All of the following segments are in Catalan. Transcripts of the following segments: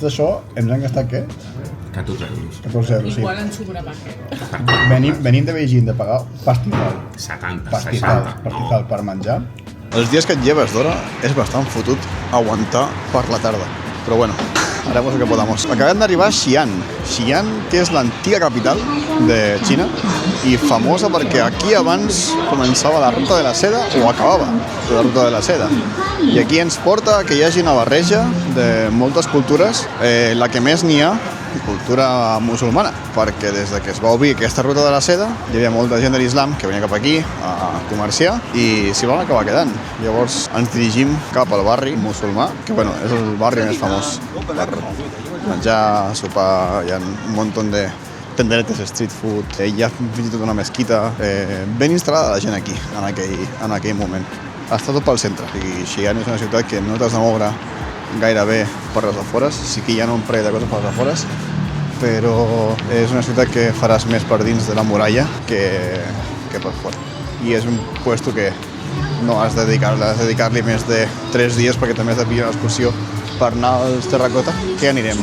d'això ens han gastat què? 14 euros. 14 euros, sí. Igual en sobrava què? Venim de Beijing de pagar pastizal. 70, Pastizal, 60. pastizal per menjar. Els dies que et lleves d'hora és bastant fotut aguantar per la tarda. Però bueno, haremos lo que podamos. Acabem d'arribar a Xi'an. Xi'an, que és l'antiga capital de Xina i famosa perquè aquí abans començava la ruta de la seda o acabava la ruta de la seda. I aquí ens porta que hi hagi una barreja de moltes cultures, la que més n'hi ha, cultura musulmana, perquè des de que es va obrir aquesta ruta de la seda hi havia molta gent de l'islam que venia cap aquí a comerciar i s'hi van acabar quedant. Llavors ens dirigim cap al barri musulmà, que bueno, és el barri més famós per menjar, sopar, hi ha un munt de tenderetes, street food, hi ha fins i tot una mesquita, ben instal·lada la gent aquí, en aquell moment. Està tot pel centre, i Xi'an és una ciutat que no t'has de moure gairebé per les afores, sí que hi ha un parell de coses per les afores, però és una ciutat que faràs més per dins de la muralla que per fora. I és un puesto que no has de dedicar-li més de 3 dies perquè també has de pillar una excursió per anar als Terracota, que anirem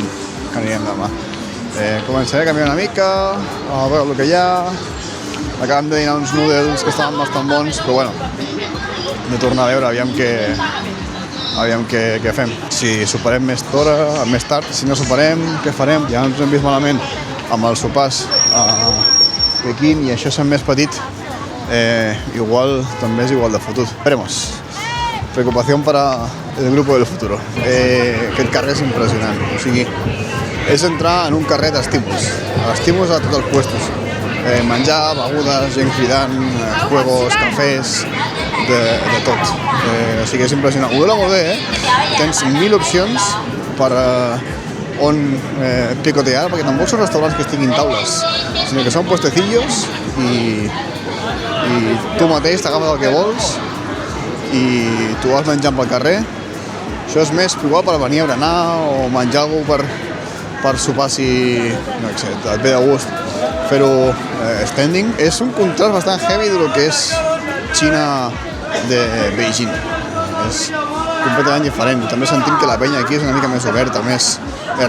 demà. Començaré a canviar una mica, a veure el que hi ha. Acabem de dinar uns noodles que estaven bastant bons, però bueno, de tornar a veure, aviam què fem. Si soparem més tard, si no soparem, què farem? Ja ens hem vist malament amb els sopars a Pequín i això sent més petit, igual també és igual de fotut. Veremos. Preocupación para el grupo del futuro. Aquest carrer és impressionant, o sigui, és entrar en un carrer d'estímuls a tots els puestos. Menjar, begudes, gent cridant, juegos, cafès, de tot. O sigui, és impressionant. Ho dona molt bé, Tens 1000 opcions per on picotear, perquè tampoc són restaurants que estiguin taules, sinó que són puestecillos i tu mateix t'agafes el que vols i tu vas menjant pel carrer. Això és més igual per venir a berenar o menjar alguna per sopar si no sé, et ve de gust fer-ho standing. És un contrast bastant heavy del que és Xina de Beijing. És completament diferent. També sentim que la penya aquí és una mica més oberta, més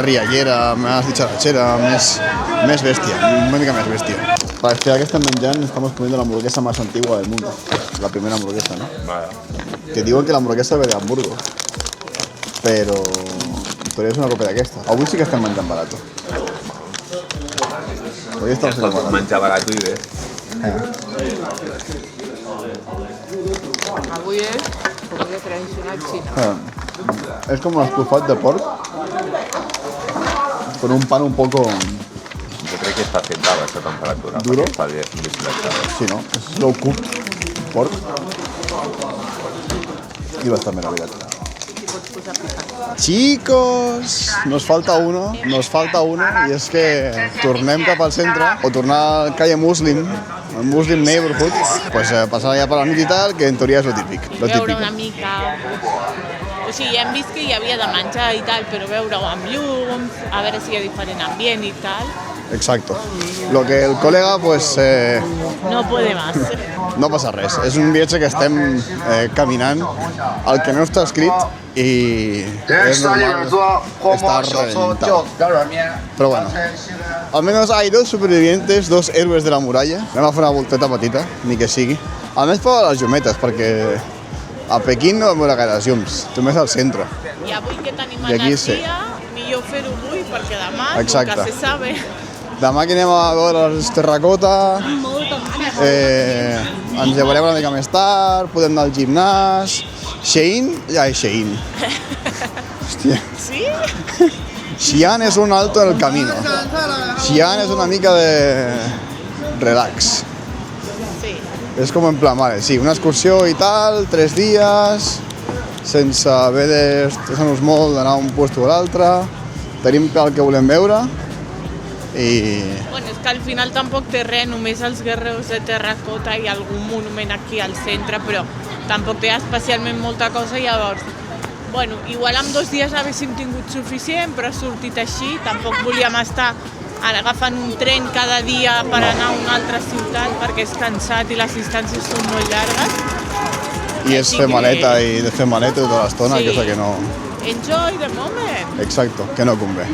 riallera, més dicharachera, més bèstia, una mica més bèstia. Para este que estem menjant, estamos comiendo la hamburguesa más antigua del mundo. La primera hamburguesa, ¿no? Vale. Que diuen que la hamburguesa ve de Hamburgo. Però és una còpia d'aquesta. Avui sí que estem menjant barat. Avui estem sent barat. Menjar barat i bé. Avui és comida tradicional xina. És com un estofat de porc con un pan un poco... Yo creo que está sentado a esta temperatura. ¿Duro? Está bien deshidratado. Sí, no? És slow cooked porc. I bastant bé, la veritat. Chicos, nos falta uno y es que tornem cap al centre o tornar al calle Muslim, al Muslim Neighborhood, pues passar allà per la nit i tal, que en teoria és lo típic. Veure una mica... O sigui, ja hem vist que hi havia de menjar i tal, però veure-ho amb llums, a veure si hi ha diferent ambient i tal. Exacto. Lo que el colega, pues... No puede más. No passa res. És un viatge que estem caminant, el que no està escrit i és normal estar reventado. Però bueno, almenys hay 2 supervivientes, 2 héroes de la muralla. Anem a fer una volteta petita, ni que sigui. A més per les llumetes, perquè a Pequín no vam veure gaire llums, només al centre. I avui que tenim energia, millor fer-ho avui, perquè demà nunca se sabe. Demà que anem a veure els Terracota, ens llevarem una mica més tard, podem anar al gimnàs... Shein? Ja és Shein. Hòstia. Sí? Xi'an és un alto en el camino. Xi'an és una mica de relax. Sí. És com en plan, vale, sí, una excursió i tal, 3 dies, sense haver d'estressar-nos molt d'anar a un puesto o l'altre, tenim clar el que volem veure i... Bueno, és que al final tampoc té res, només els guerreros de terracota i algun monument aquí al centre, però tampoc té especialment molta cosa, llavors, bueno, igual en 2 dies haguéssim tingut suficient, però ha sortit així, tampoc volíem estar agafant un tren cada dia per anar a una altra ciutat perquè és cansat i les distàncies són molt llargues. I és fer maleta i de fer maleta tota l'estona, que és el que no... Enjoy the moment. Exacto, que no convé.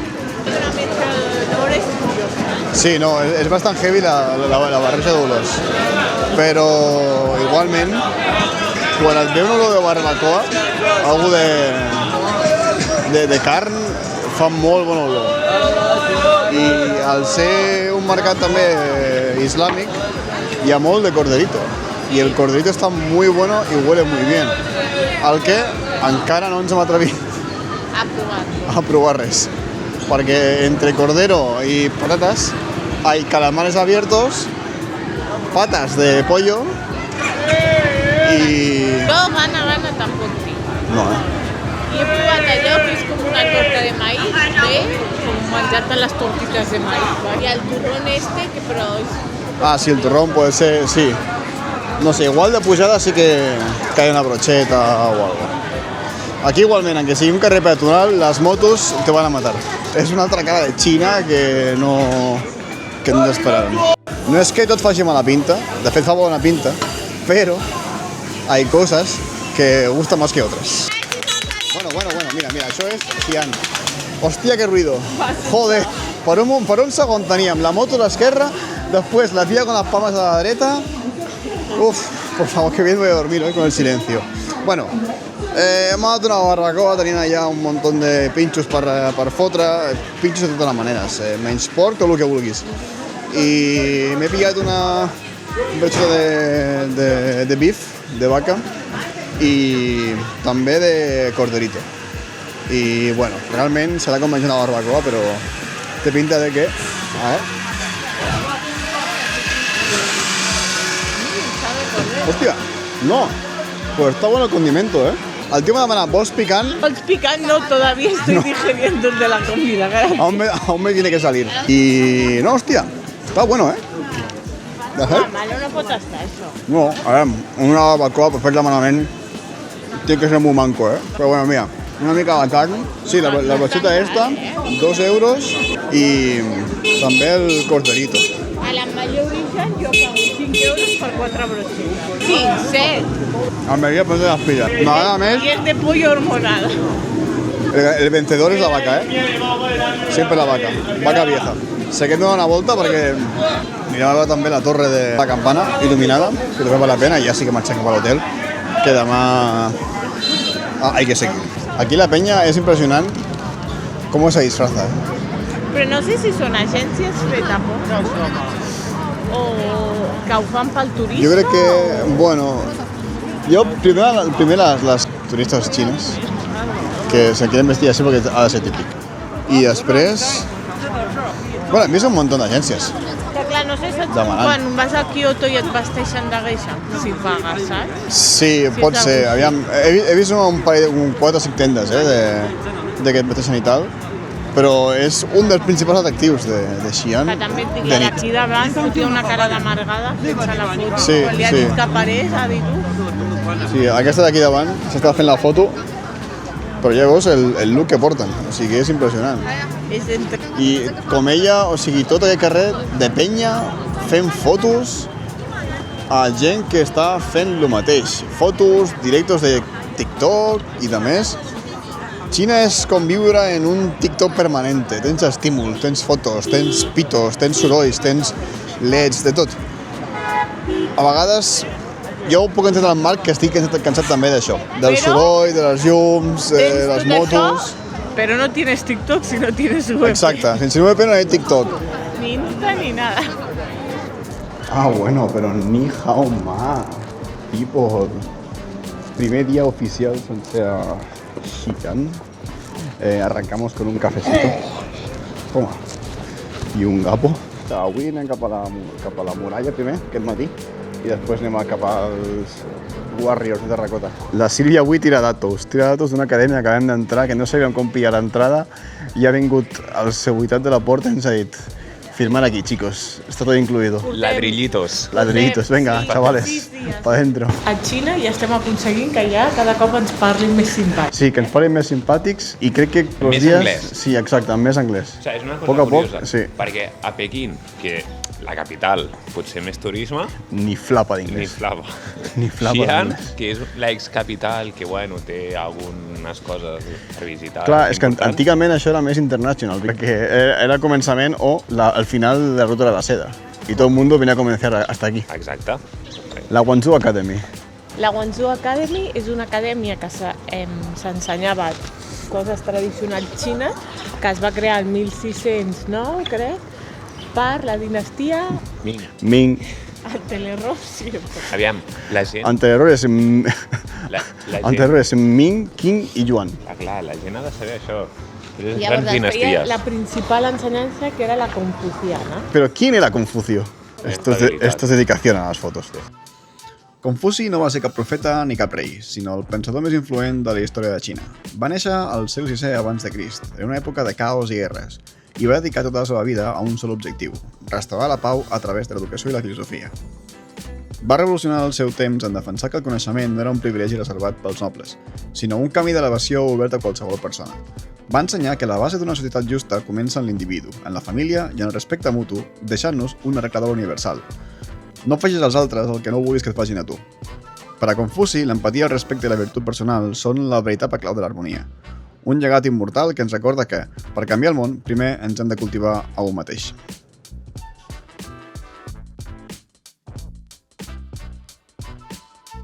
Una mica d'hores curioses. Sí, no, és bastant heavy la barreja d'olors. Però, igualment, quan et ve una olor de barbacoa, algú de carn, fa molt bona olor. I al ser un mercat també islàmic, hi ha molt de corderito. I el corderito está muy bueno y huele muy bien. El que encara no ens hem atrevit a provar res. Perquè entre cordero y patatas hay calamares abiertos, patas de pollo y... No, gana tampoc tinc. No, I he provat allò que és com una torta de maíz, com menjar-te les tortitas de maíz. I el turrón que però és... Ah, sí, el turrón puede ser, sí. No sé, igual de pujada sí que hay una brocheta o algo. Aquí igualment, aunque sigui un carrer peatonal, les motos te van a matar. És una altra cara de Xina que no ens esperàvem. No és que tot faci mala pinta, de fet fa bona pinta, però hay cosas que gustan más que otras. Bueno, mira, això és Xi'an. Hòstia, que ruido. Joder, per un segon teníem la moto a l'esquerra, después la tía con las palmas a la dreta. Uf, por favor, que bien voy a dormir hoy con el silencio. Bueno, hemos dado una barbacoa, tenien allà un munt de pinxos per fotre, pinxos de totes les maneres, menys porc, tot el que vulguis. I m'he pillat una brocheta de beef, de vaca, i també de corderito. I bueno, realment serà com menjar una barbacoa, però té pinta de que... Hòstia, no, pues está bueno el condimento, ¿eh? El tío me ha demanat, ¿vols picant? Vols picant? No, todavía estoy digeriendo de la comida. Aún me tiene que salir. Y no, hostia, está bueno, ¿eh? Malo no pot estar, això. No, a veure, una barbacoa per fer-la malament tiene que ser muy manco, ¿eh? Pero bueno, mira, una mica de carn. Sí, la brocheta esta, 2 euros i també el corderito. A la major origen jo pago 5 euros per 4 brochetes. 5, 7. A María ponte las pilas. Nada más. Y es de pollo hormonado. El vencedor es la vaca, ¿eh? Siempre la vaca. Vaca vieja. Sé que me da una volta perquè mirava també la torre de la campana il·luminada, que també val la pena, i ja sí que marxem cap a l'hotel, que demà hay que seguir. Aquí la peña és impressionant com se disfraza, ¿eh? Però no sé si són agències fet a poc o que ho fan pel turisme. Jo crec que, bueno, primer las turistas chinas que se quieren vestir así porque ha de ser típic. I després, bueno, hem vist un munt d'agències. Que clar, no sé si quan vas a Kyoto i et vesteixen de geisha, si pagues, saps? Sí, pot ser. Aviam, he vist un 4 o 5 tendes de que et vesteixen i tal, però és un dels principals atractius de Xi'an. Que també et dic, la d'aquí davant fotia una cara d'amargada sense la foto. Sí, li ha dit que parés, ha dit Sí, aquesta d'aquí davant s'està fent la foto, però ja veus el look que porten, o sigui, és impressionant. I com ella, o sigui, tot aquest carrer de penya fent fotos a gent que està fent el mateix. Fotos, directos de TikTok i de més. Xina és com viure en un TikTok permanente. Tens estímuls, tens fotos, tens pitos, tens sorolls, tens LEDs, de tot. A vegades jo puc entendre el Marc que estic cansat també d'això. Del soroll, de les llums, de les motos... Pero no tienes TikTok si no tienes VP. Exacte, sense VP no hay TikTok. Ni Insta ni nada. Ah, bueno, pero ni hao ma. People. Primer día oficial frente a Xi'an. Arrancamos con un cafecito. Toma. I un gapo. Avui anem cap a la muralla primer, aquest matí, i després anem cap als Warriors de Terracota. La Sílvia avui tira datos d'una acadèmia que acabem d'entrar, que no sabíem com pillar l'entrada, i ha vingut al seguretat de la porta i ens ha dit: firmar aquí, chicos, está todo incluido. Ladrillitos. Ladrillitos, venga, chavales, pa dentro. A Xina ja estem aconseguint que ja cada cop ens parlin més simpàtics. Sí, que ens parlin més simpàtics i crec que més dies... anglès. Sí, exacte, més anglès. O sigui, és una cosa poc a curiosa, poc, sí. perquè a Pequín, que La capital, potser més turisme, Ni flapa ni d'inglès. flava. Ni flapa Xi'an, d'inglès. que és l'excapital, que bueno, té algunes coses per visitar. Clar, és que importants. antigament això era més internacional, perquè era el començament o el final de la ruta de la seda. Y todo el mundo venía a comenzar hasta aquí. Exacte. La Guangzhou Academy. La Guangzhou Academy és una acadèmia que s'ensenyava coses tradicionals xines, que es va crear el 1609, crec, per la dinastia Ming. Antelerro, sí. Aviam, la gent... Anteriores en La gent... anteriores en Ming, Qing y Yuan. Clar, la gent ha de saber això. Les Llavors grans es feia dinasties. la principal ensenyança, que era la confuciana. Pero ¿quién era Confucio? Esto es dedicación a las fotos. Confuci no va ser cap profeta ni cap rei, sinó el pensador més influent de la història de Xina. Va néixer al segle VI abans de Crist, en una època de caos i guerres, i va dedicar tota la seva vida a un sol objectiu, restaurar la pau a través de l'educació i la filosofia. Va revolucionar el seu temps en defensar que el coneixement no era un privilegi reservat pels nobles, sinó un camí d'elevació obert a qualsevol persona. Va ensenyar que la base d'una societat justa comença en l'individu, en la família i en el respecte mutu, deixant-nos una regla d'or universal. No facis als altres el que no vulguis que et facin a tu. Per a Confuci, l'empatia, el respecte i la virtut personal són la veritable clau de l'harmonia. Un llegat immortal que ens recorda que, per canviar el món, primer ens hem de cultivar a un mateix.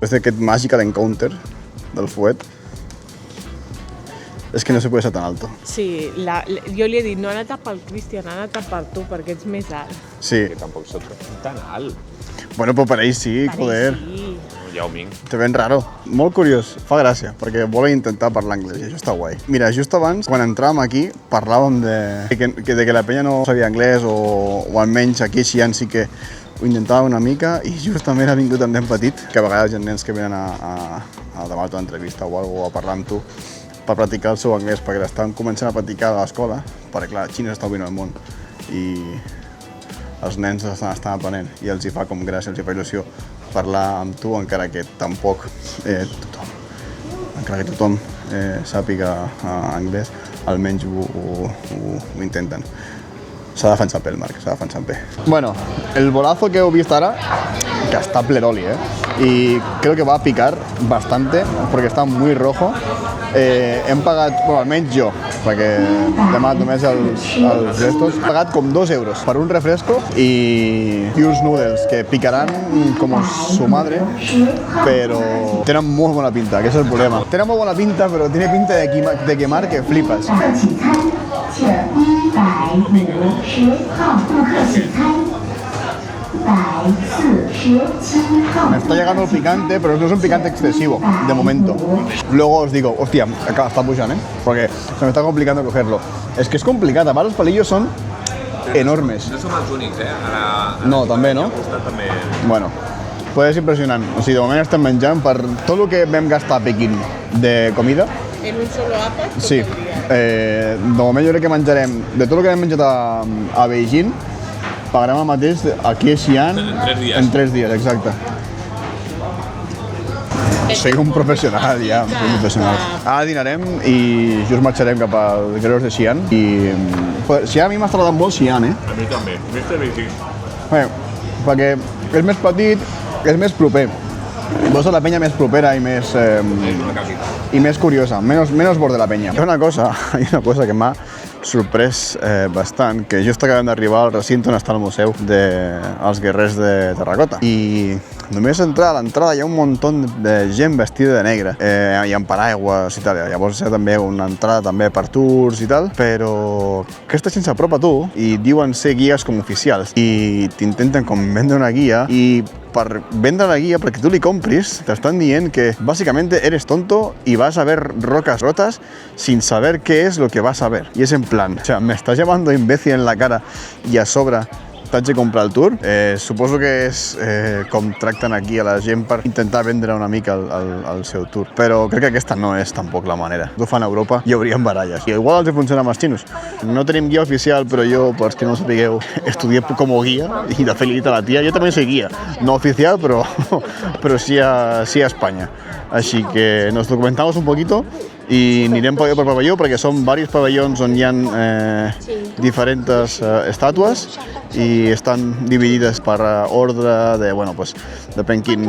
Després d'aquest magical encounter del fuet, és que no se puede ser tan alto. Sí, jo li he dit, no ha anat pel Cristian, ha anat per tu, perquè ets més alt. Sí. Que tampoc soc tan alt. Bueno, però per ell sí, joder. Sí. Ja ho vinc. Te ven raro. Molt curiós, fa gràcia, perquè volen intentar parlar anglès i això està guai. Mira, just abans, quan entràvem aquí, parlàvem de que la penya no sabia anglès o almenys aquí Xi'an sí que ho intentava una mica i justament ha vingut en nen petit, que a vegades hi ha nens que venen a demanar una entrevista o alguna cosa, a parlar amb tu per practicar el seu anglès, perquè l'estan començant a practicar a l'escola, perquè clar, Xina està obrint el món i els nens estan aprenent i els hi fa com gràcia, els hi fa il·lusió parlar amb tu, encara que tampoc tothom sàpiga anglès, almenys ho intenten. S'ha de defensar bé el Marc, s'ha de defensar bé. Bueno, el bolazo que heu vist ara, que està ple d'oli, y creo que va a picar bastante, porque está muy rojo. Hem pagat, bueno, almenys jo, perquè demà només els gestos, he pagat com 2 euros per un refresco i uns noodles que picaran com su madre, però tenen molt bona pinta, que és el problema. Tenen molt bona pinta, però tiene pinta de quemar que flipes. Me está llegando el picante, pero no es un picante excesivo, de momento. Luego os digo, hostia, acá está pujant, porque se me está complicando cogerlo. Es que es complicado, además los palillos son enormes. No som els únics, No, també, no? També... Bueno, pues és impressionant. O sigui, de moment estem menjant per tot el que vam gastar a Pequín de comida. En un solo àpat? Sí. De moment jo crec que menjarem, de tot el que hem menjat a Beijing, pagarem el mateix aquí a Xi'an en 3 dies, exacte. Soy un professional ja, soy un professional. Ara dinarem i just marxarem cap als guerreros de Xi'an. I Xi'an a mi m'ha agradat molt Xi'an, A mi també, més de Beijing. Perquè és més petit, és més proper. Veus la penya més propera i més curiosa, menos bord de la penya. Hi ha una cosa que m'ha sorprès bastant, que just acabem d'arribar al recinte on està el museu dels guerrers de terracota. I només entrar a l'entrada hi ha un munt de gent vestida de negre. Hi ha paraigües i tal, llavors hi ha també una entrada també per tours i tal, però aquesta gent s'apropa a tu i diuen ser guies com oficials i t'intenten com vendre una guia i per vendre la guia, perquè tu li compris, t'estan dient que básicamente eres tonto y vas a ver rocas rotas sin saber qué es lo que vas a ver. Y es en plan, o sea, me estás llamando imbécil en la cara y a sobre t'haig de comprar el tour. Suposo que és com tracten aquí a la gent per intentar vendre una mica el seu tour. Però crec que aquesta no és tampoc la manera. Tu fan a Europa i hi haurien baralles. I igual els funciona amb els xinos. No tenim guia oficial, però jo, per que no ho sapigueu, estudié com a guia i de fet li he dit a la tia, jo també soy guia. No oficial, però sí a España. Así que nos documentamos un poquito i anirem pavelló per pavelló perquè són diversos pavellons on hi ha diferents estàtues i estan dividides per ordre de, depèn quin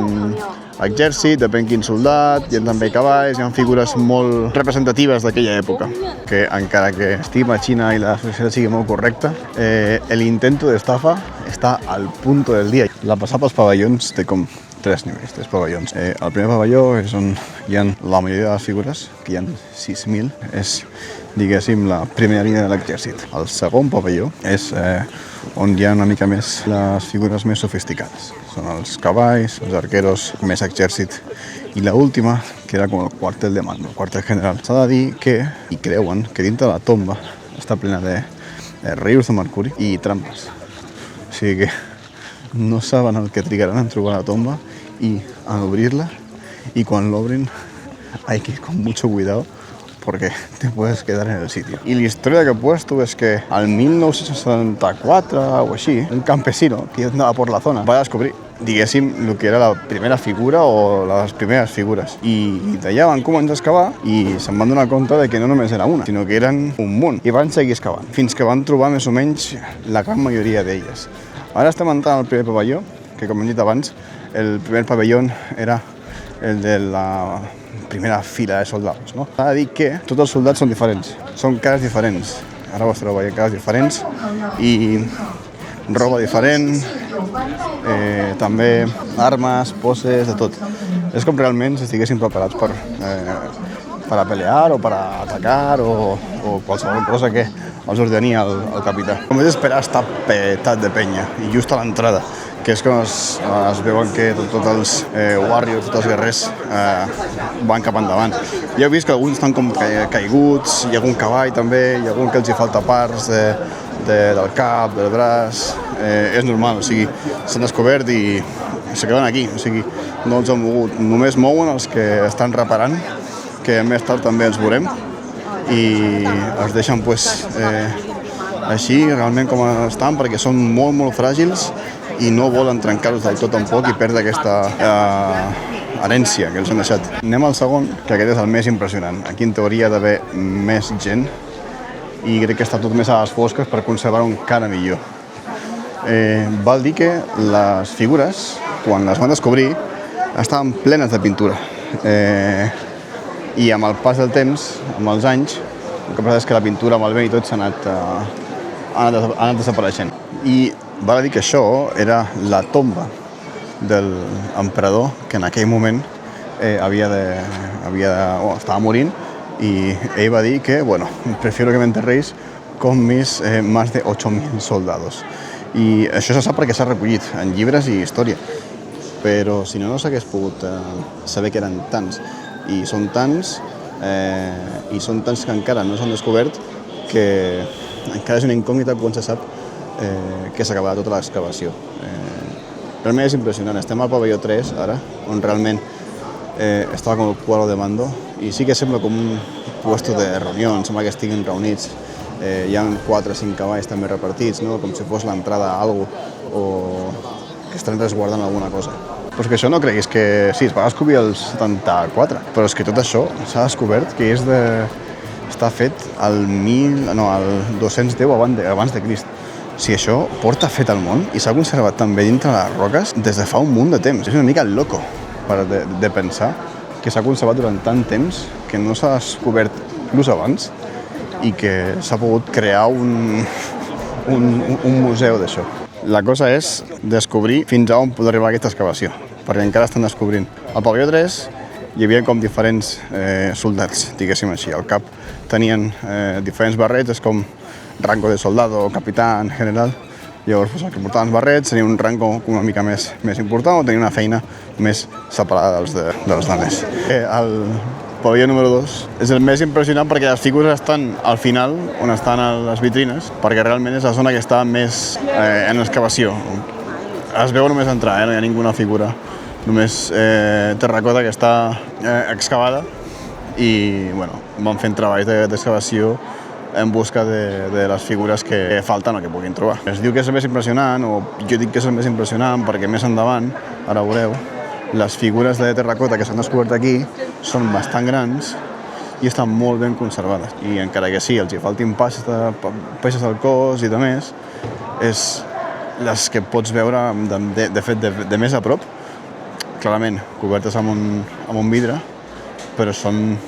exèrcit, depèn quin soldat, hi ha també cavalls, hi ha figures molt representatives d'aquella època, que encara que estima Xina i la societat sigui molt correcta, l'intento d'estafa està al punt del dia. La passada pels pavellons té com 3 nivells, 3 pavellons. El primer pavelló és on hi ha la majoria de les figures, que hi ha 6.000, és, diguéssim, la primera línia de l'exèrcit. El segon pavelló és on hi ha una mica més les figures més sofisticades. Són els cavalls, els arqueros, més exèrcit. I l'última, que era com el quartel de mando, el quartel general. S'ha de dir que, i creuen, que dintre la tomba està plena de rius de mercuri i trampes. O sigui que no saben el que trigaran en trobar la tomba y a obrirla, y cuando lo abren hay que ir con mucho cuidado porque te puedes quedar en el sitio. Y la historia que he puesto es que al 1974 o així, un campesino que andava por la zona va descobrir, diguéssim, el que era la primera figura o les primeres figures. I d'allà van començar a excavar i se'n van donar compte de que no només era una, sinó que eren un munt. I van seguir excavant, fins que van trobar més o menys la gran majoria d'elles. Ara estem entrant al primer pavelló, que com hem dit abans, el primer pavelló era el de la primera fila de soldats, no? S'ha de dir que tots els soldats són diferents, són cares diferents. Ara ho estareu veient, cares diferents i roba diferent, també armes, poses, de tot. És com realment si estiguessin preparats per a pelear o per a atacar o qualsevol cosa que els ordenia el capità. Com és esperar, està petat de penya i just a l'entrada, que és quan es veuen que tots els warriors, tots els guerrers van cap endavant. Ja heu vist que alguns estan com caiguts, hi ha algun cavall també, hi ha algun que els hi falta parts del cap, del braç, és normal, o sigui, s'han descobert i se queden aquí, o sigui, no els han mogut, només mouen els que estan reparant, que més tard també els veurem, i els deixen així realment com estan perquè són molt, molt fràgils i no volen trencar-los del tot tampoc i perdre aquesta herència que els han deixat. Anem al segon, que aquest és el més impressionant. Aquí en teoria ha d'haver més gent i crec que està tot més a les fosques per conservar-ho encara millor. Val dir que les figures, quan les van descobrir, estaven plenes de pintura. I amb el pas del temps, amb els anys, el que passa és que la pintura amb el vent i tot s'ha anat desapareixent. I val a dir que això era la tomba de l'emperador que en aquell moment estava morint y ell va dir que, prefiero que me enterréis con mis más de 8.000 soldados. I això se sap perquè s'ha recollit en llibres i història, però si no s'hagués pogut saber que eren tants. I són tants que encara no s'han descobert que encara és una incògnita quan se sap que s'acabarà tota l'excavació. Realment és impressionant. Estem al pavelló 3 ara, on realment estava com el quadro de mando i sí que sembla com un puesto de reunió, sembla que estiguin reunits. Hi ha 4 o 5 cavalls també repartits, no? Com si fos l'entrada a alguna cosa o que estan resguardant alguna cosa. Però és que això no creguis que... Sí, es va descobrir el 74, però és que tot això s'ha descobert que està fet al 210 abans de Crist. O sigui, això porta fet al món i s'ha conservat també dintre les roques des de fa un munt de temps. És una mica loco de pensar que s'ha conservat durant tant temps que no s'ha descobert inclús abans i que s'ha pogut crear un museu d'això. La cosa és descobrir fins a on pot arribar aquesta excavació, perquè encara estan descobrint. Al pavelló 3 hi havia com diferents soldats, diguéssim així. Al cap tenien diferents barrets, és com rango de soldado, capità, general. Llavors, el que portaven els barrets tenia un rango una mica més important o tenia una feina més separada dels altres. El pavelló número 2 és el més impressionant perquè les figures estan al final, on estan les vitrines, perquè realment és la zona que està més en excavació. Es veu només entrar, no hi ha ninguna figura, només terracota que està excavada i van fent treballs d'excavació en busca de les figures que falten o que puguin trobar. Es diu que és el més impressionant, o jo dic que és el més impressionant perquè més endavant, ara veureu, les figures de terracota que s'han descobert aquí són bastant grans i estan molt ben conservades. I encara que sí, els hi faltin peces del cos i de més, és les que pots veure de fet de més a prop, clarament cobertes amb un vidre, però són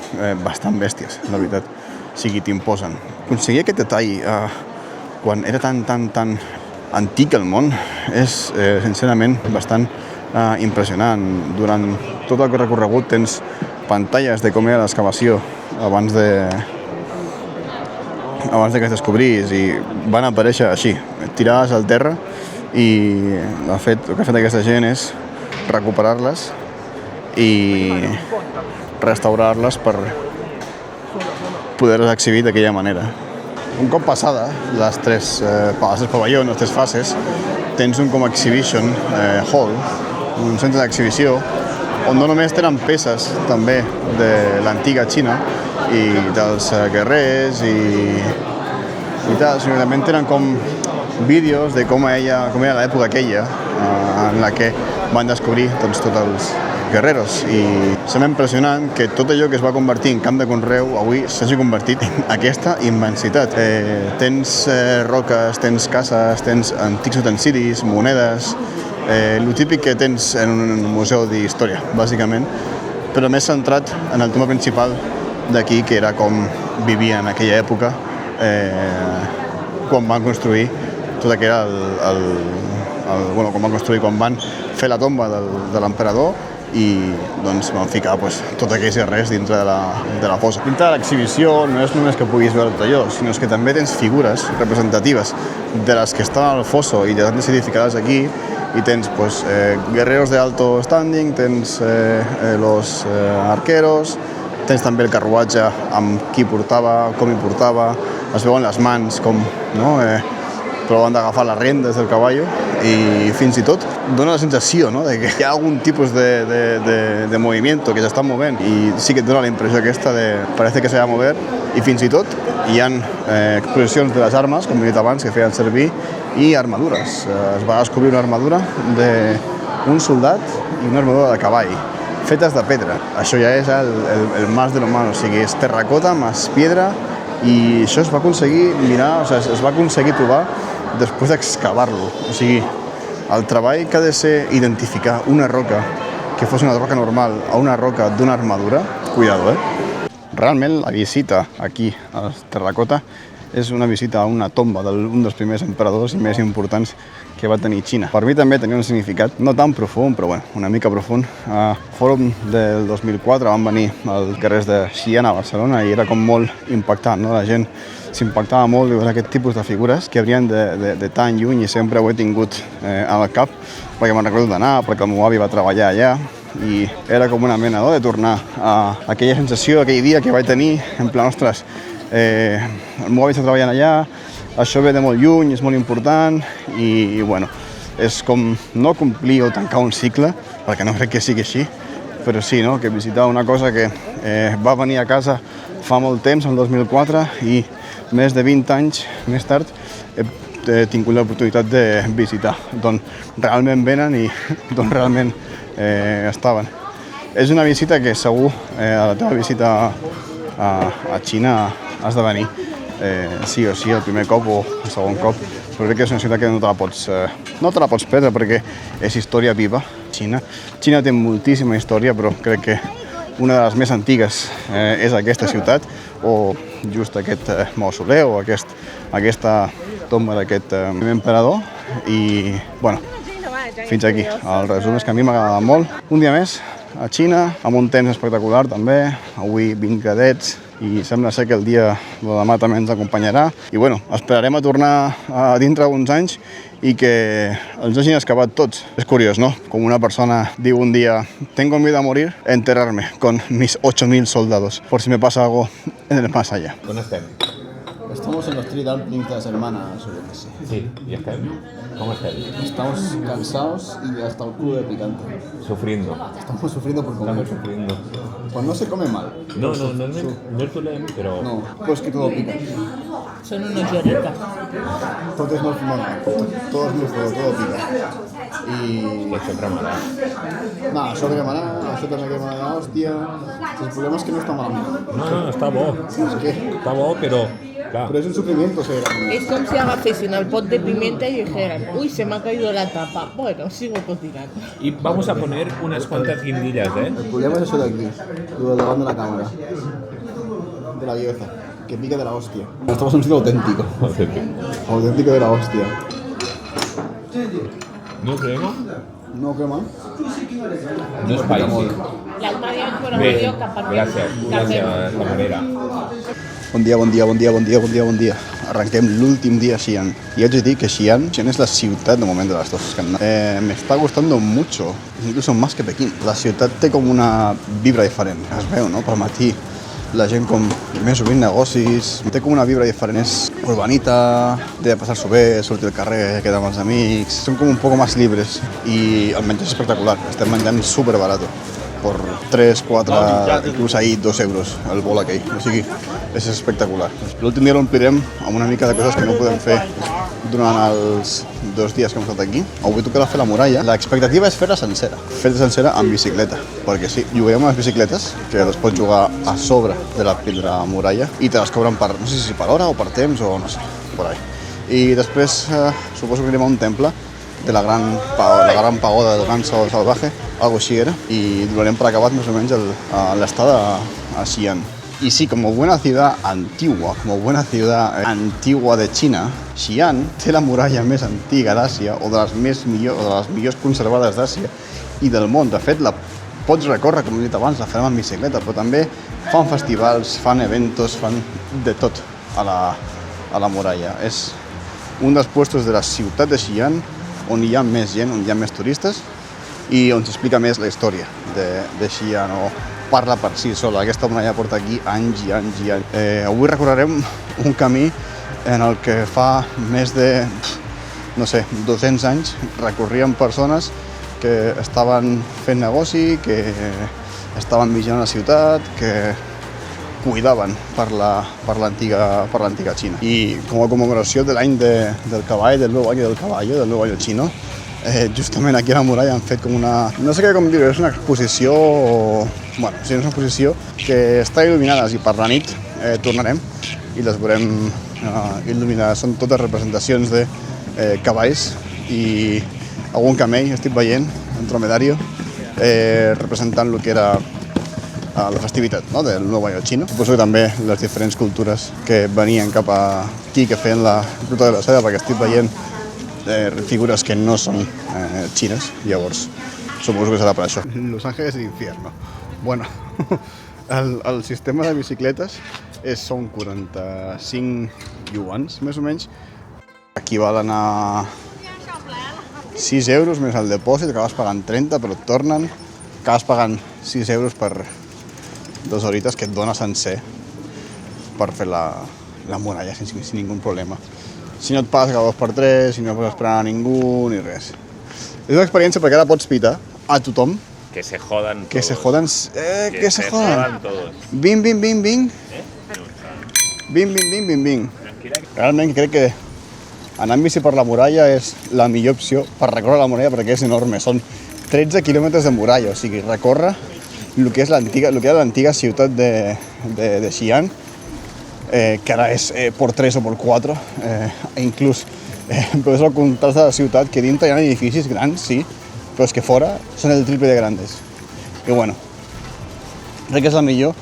bastant bèsties, la veritat. O sigui, t'imposen. Aconseguir aquest detall quan era tan antic el món és sincerament bastant impressionant. Durant tot el recorregut tens pantalles de com era l'excavació abans que es descobrís i van aparèixer així, tirades al terra, i el que ha fet aquesta gent és recuperar-les i restaurar-les per poder-les exhibir d'aquella manera. Un cop passada les tres pavellons, les tres fases, tens un com exhibition hall, un centre d'exhibició, on no només tenen peces també de l'antiga Xina i dels guerrers i tal, sinó que també tenen com vídeos de com era l'època aquella en la que van descobrir tots els guerreros. I sembla impressionant que tot allò que es va convertir en camp de conreu avui s'hagi convertit en aquesta immensitat. Tens roques, tens cases, tens antics utensilis, monedes, el típic que tens en un museu d'història, bàsicament, però més centrat en el tema principal d'aquí, que era com vivia en aquella època, quan van construir tot el que era quan van fer la tomba de l'emperador i doncs van ficar tot aquells guerrers dintre de la fossa. Dintre de l'exhibició no és només que puguis veure tot allò, sinó que també tens figures representatives de les que estan al fosso i han decidit ficar-les aquí, i tens guerreros de alto standing, tens los arqueros, tens també el carruatge amb qui portava, com hi portava, es veuen les mans com proven d'agafar les rendes del cavall, i fins i tot dona la sensació de que hi ha algun tipus de moviment que s'està movent, i sí que et dona la impressió aquesta de parece que se va a mover. I fins i tot hi ha exposicions de les armes, com he dit abans, que feien servir, i armadures. Es va descobrir una armadura d'un soldat i una armadura de cavall, fetes de pedra. Això ja és el más de lo más, o sigui, és terracota més piedra, i això es va aconseguir es va aconseguir trobar després d'excavar-lo. O sigui, el treball que ha de ser identificar una roca que fos una roca normal a una roca d'una armadura, cuidado, Realment la visita aquí a Terracota és una visita a una tomba d'un dels primers emperadors i més importants que va tenir Xina. Per mi també tenia un significat no tan profund, però una mica profund. A Fòrum del 2004 van venir els guerrers de Xi'an a Barcelona i era com molt impactant, La gent s'impactava molt de veure aquest tipus de figures que haurien de tan lluny, i sempre ho he tingut al cap, perquè me'n recordo d'anar, perquè el meu avi va treballar allà, i era com una mena de tornar a aquella sensació, aquell dia que vaig tenir, en plan, ostres, el meu avi està treballant allà, això ve de molt lluny, és molt important, i és com no complir o tancar un cicle, perquè no crec que sigui així, però sí, que visitar una cosa que va venir a casa fa molt temps, el 2004, i més de 20 anys més tard he tingut l'oportunitat de visitar d'on realment venen i d'on realment estaven. És una visita que segur a la teva visita a Xina has de venir sí o sí, el primer cop o el segon cop, però crec que és una ciutat que no te la pots perdre perquè és història viva. Xina té moltíssima història, però crec que una de les més antigues és aquesta ciutat, o just aquest mausoleu, o aquesta tomba d'aquest primer emperador. I, fins aquí. El resum és que a mi m'ha agradat molt. Un dia més a Xina, amb un temps espectacular també. Avui 20 gradets i sembla ser que el dia de demà també ens acompanyarà. I esperarem a tornar dintre d'uns anys i que els hagin excavat tots. És curiós, ¿no? Com una persona diu un dia, tengo miedo a morir, enterrarme con mis 8.000 soldados, por si me pasa algo en el más allá. On estem? Estamos en los Street Dumplings de la semana, Sí, ¿y estem? ¿Cómo estem? Estamos cansados y hasta el culo de picante. Sufriendo. Estamos sufriendo por comer. Estamos sufriendo. Pues no se come mal. No es dolent, però... No, però és que todo pica. Són unos lloritas. Tot és molt fumado, todo es muy feo, todo pica. Això cremarà. No, això cremarà, això també cremarà d'hòstia. El problema és que no està malament. No, està bo. És que... Està bo, però... Clar. Pero es un sufrimiento, o sea, Es como si agafessin el pot de pimienta y dijeran, uy, se me ha caído la tapa. Bueno, sigo cocinando. Y vamos a poner unas cuantas guindillas, El problema es eso de aquí, lo del davant de la cámara, de la vieja, que pica de la hostia. Estamos en un sitio auténtico. Auténtico de la hostia. No crema? No crema. No spicy. L'altre dia ens van Bé, dir que per gràcies, camarera. Bon dia. Arrenquem l'últim dia a Xi'an. I haig de dir que Xi'an és la ciutat de moment de las dos que han anat. Me está gustando mucho, incluso más que Pequín. La ciutat té com una vibra diferent, es veu, no? Pel matí la gent com més obrint negocis, té com una vibra diferent, és urbanita, de passar-s'ho bé, sortir al carrer, quedar amb els amics, són com un poco más libres i el menjar és espectacular, estem menjant super barato. Por 3, 4, inclús ahir 2 euros el bol aquell, o sigui, és espectacular. L'últim dia l'omplirem amb una mica de coses que no podem fer durant els 2 dies que hem estat aquí. Avui tocarà fer la muralla. L'expectativa és fer-la sencera. Fer-la sencera amb bicicleta, perquè sí, juguem a les bicicletes, que les pots jugar a sobre de la muralla i te les cobren per, no sé si per hora o per temps o no sé, por ahí. I després suposo que anirem a un temple de la gran pagoda del Gan Salvaje, algo així era, i donarem per acabat més o menys l'estada a Xi'an. Y sí, como buena ciudad antigua, de China, Xi'an té la muralla més antiga d'Àsia, o de les millors conservades d'Àsia i del món. De fet, la pots recórrer, com he dit abans, la farem en bicicleta, però també fan festivals, fan eventos, fan de tot a la muralla. És un dels puestos de la ciutat de Xi'an on hi ha més gent, on hi ha més turistes i on s'explica més la història de Xi'an, o parla per si sola. Aquesta muralla porta aquí anys i anys i anys. Avui recorrerem un camí en el que fa més de, no sé, 200 anys recorrien persones que estaven fent negoci, que estaven vigilant la ciutat, que cuidaven per l'antiga Xina. I com a commemoració de l'any del cavall, del nou any xino, justament aquí a la muralla han fet com una... No sé com dir-ho, és una exposició... Bueno, sí, és una exposició que està il·luminada i per la nit tornarem i les veurem il·luminades. Són totes representacions de cavalls i algun camell, estic veient, un dromedario, representant el que era la festivitat, no?, del nou any xino. Suposo que també les diferents cultures que venien cap aquí, que feien la ruta de la seda, perquè estic veient figures que no són xines, llavors suposo que serà per això. Los Ángeles del Infierno. Bueno, el sistema de bicicletes són 45 yuans, més o menys. Equivalen a 6 euros més el depòsit, acabes pagant 30, però et tornen. Acabes pagant 6 euros per 2 horites que et dona sencer per fer la muralla sense ningú problema. Si no et pagues, acabes per 3, si no pots esperar a ningú ni res. És una experiència perquè ara pots pitar a tothom. Que se jodan todos. Que se jodan. Que se jodan todos. Bing. Bing. Realment crec que anar en bici per la muralla és la millor opció per recórrer la muralla perquè és enorme. Són 13 quilòmetres de muralla, o sigui, recórrer el que era l'antiga ciutat de Xi'an, que ara és por 3 o por 4, inclús però és el contrast de la ciutat, que dintre hi ha edificis grans, sí, però és que fora són el triple de grandes. I bueno, crec que és la millor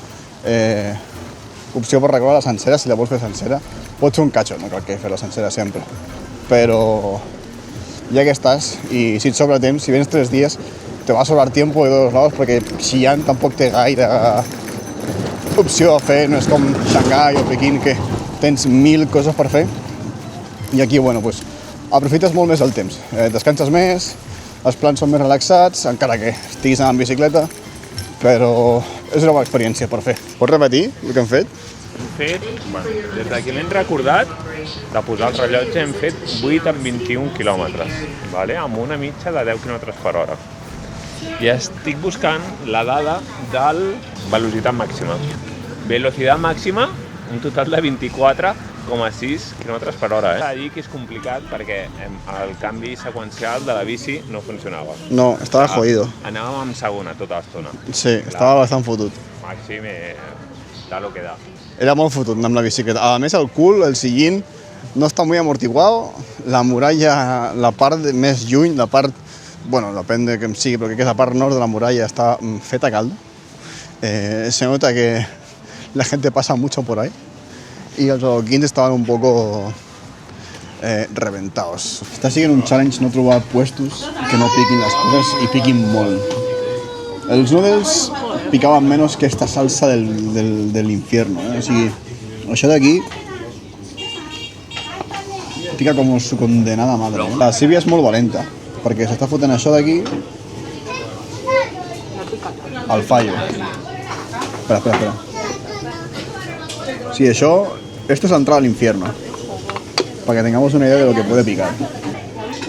opció per recórrer la sencera, si la vols fer sencera. Pot ser un catxo, no cal que fer la sencera sempre, però ja que estàs, i si et sobra temps, si vens 3 dies, te va a sobrar tiempo de dos lados, perquè Xi'an tampoc té gaire opció a fer, no és com Xangai o Pequín, que tens 1000 coses per fer, i aquí, bueno, pues, aprofites molt més el temps, descanses més, els plans són més relaxats, encara que estiguis anant en bicicleta, però és una bona experiència per fer. Pots repetir el que hem fet? Hem fet, bueno, des que l'hem recordat, de posar el rellotge, hem fet 8 en 21 quilòmetres, vale? Amb una mitja de 10 km per hora. I estic buscant la dada de velocitat màxima. Velocitat màxima, un total de 24 1,6 km per hora. S'ha de dir que és complicat perquè el canvi seqüencial de la bici no funcionava. No, estava jodido. Anàvem amb segona tota l'estona. Sí, estava bastant fotut. Màxim, da lo que da. Era molt fotut amb la bicicleta. A més, el cul, el sillín, no està molt amortiguado. La muralla, la part més lluny, la part, bueno, depèn de com sigui, però crec que la part nord de la muralla està feta caldo. Se nota que la gente pasa mucho por ahí. Y los adoquins estaban un poco reventados. Està sent un challenge no trobar puestos que no piquin les coses i piquin molt. Els noodles picaven menys que esta salsa del infierno. O sigui, això d'aquí pica com su condenada madre. La Sílvia és molt valenta, perquè s'està fotent això d'aquí al fallo. Espera. Sí, això... Esto es la entrada al infierno, para que tengamos una idea de lo que puede picar.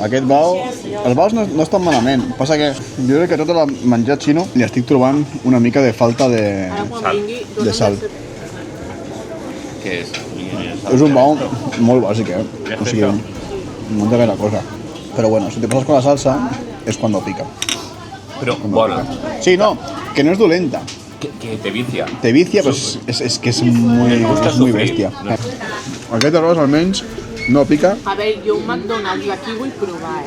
Aquest bao... Els baus no estan malament, passa que jo crec que tot el menjar xino li estic trobant una mica de falta de sal. Què és? És un bau molt bàsic, o sigui, no té gaire cosa. Però bueno, si te pasas con la salsa, és quan pica. Però bona. Sí, no, que no és dolenta. Que te vicia. Te vicia, pues es que es muy bestia. Aquest arròs almenys no pica. A veure, jo un McDonald's d'aquí vull provar,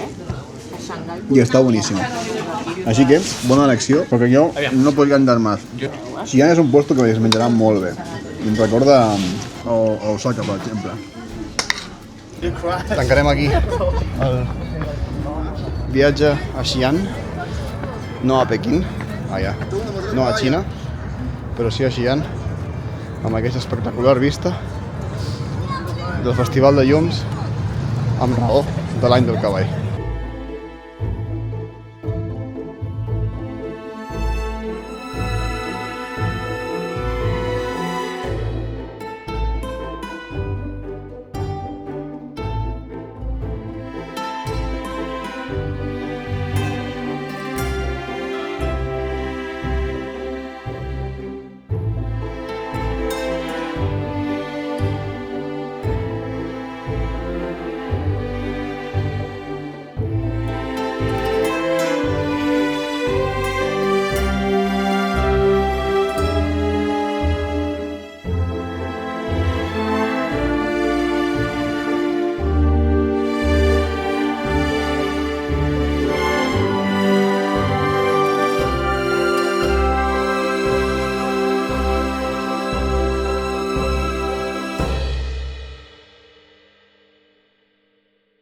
A Xangai. Y está buenísimo. Así que, buena elecció, perquè jo no podria andar más. Xi'an és un puesto que es menjarà molt bé. Em recorda a Osaka, per exemple. Tancarem aquí el viatge a Xi'an, no a Pequín, no a Xina, però sí a Xi'an, amb aquesta espectacular vista del Festival de Llums amb raó de l'any del cavall.